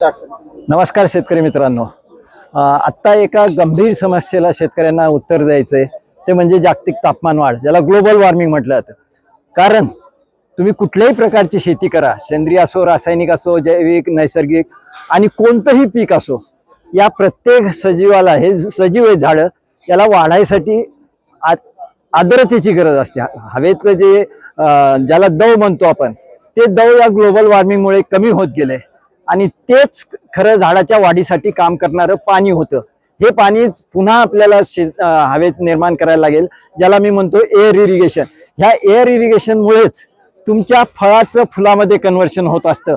नमस्कार शेतकरी मित्रांनो, आत्ता एका गंभीर समस्येला शेतकऱ्यांना उत्तर द्यायचंय, ते म्हणजे जागतिक तापमान वाढ, ज्याला ग्लोबल वॉर्मिंग म्हटलं जातं. कारण तुम्ही कुठल्याही प्रकारची शेती करा, सेंद्रिय असो, रासायनिक असो, जैविक, नैसर्गिक आणि कोणतंही पीक असो, या प्रत्येक सजीवाला, हे सजीव आहे झाडं, याला वाढायसाठी आर्द्रतेची गरज असते. हवेतलं जे ज्याला दव म्हणतो आपण, ते दव या ग्लोबल वॉर्मिंगमुळे कमी होत गेले आणि तेच खरं झाडाच्या वाढीसाठी काम करणारं पाणी होतं. हे पाणीच पुन्हा आपल्याला हवेत निर्माण करायला लागेल, ज्याला मी म्हणतो एअर इरिगेशन. ह्या एअर इरिगेशनमुळेच तुमच्या फळाचं फुलामध्ये कन्व्हर्शन होत असतं.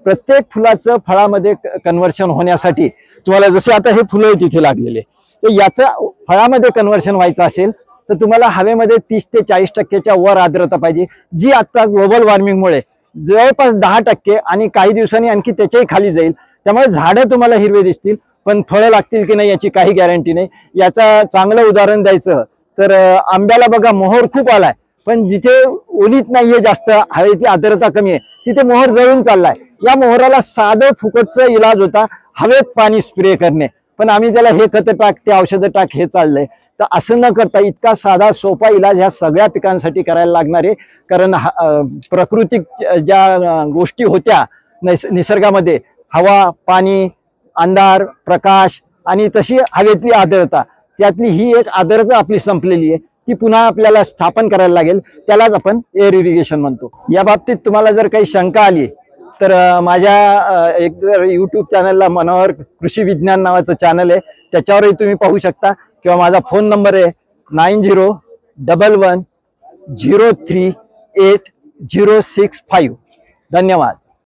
प्रत्येक फुलाचं फळामध्ये कन्व्हर्शन होण्यासाठी तुम्हाला, जसे आता हे फुलं तिथे लागलेले, तर याचं फळामध्ये कन्व्हर्शन व्हायचं असेल तर तुम्हाला हवेमध्ये 30 ते 40% वर आर्द्रता पाहिजे, जी आता ग्लोबल वॉर्मिंगमुळे जवळपास 10% आणि काही दिवसांनी आणखी त्याच्याही खाली जाईल. त्यामुळे झाडं तुम्हाला हिरवे दिसतील, पण फळं लागतील की नाही याची काही गॅरंटी नाही. याचा चांगलं उदाहरण द्यायचं तर आंब्याला बघा, मोहर खूप आलाय, पण जिथे ओलीत नाहीये, जास्त हवेची आर्द्रता कमी आहे, तिथे मोहर जळून चाललाय. या मोहराला साधं फुकटचा इलाज होता हवेत पाणी स्प्रे करणे, पण आम्ही त्याला हे खतं टाक, ते औषधं टाक, हे चाललंय. तर असं न करता इतका साधा सोपा इलाज ह्या सगळ्या पिकांसाठी करायला लागणार आहे. कारण प्राकृतिक ज्या गोष्टी होत्या निसर्गामध्ये, हवा, पाणी, अंधार, प्रकाश आणि तशी हवेतली आर्द्रता, त्यातली ही एक आर्द्रता आपली संपलेली आहे. ती पुन्हा आपल्याला स्थापन करायला लागेल, त्यालाच आपण एअर इरिगेशन म्हणतो. या बाबतीत तुम्हाला जर काही शंका आली तर माझ्या एक जर यूट्यूब चॅनलला मनोहर कृषी विज्ञान नावाचं चॅनल आहे, त्याच्यावरही तुम्ही पाहू शकता, किंवा माझा फोन नंबर आहे 9011103865. धन्यवाद.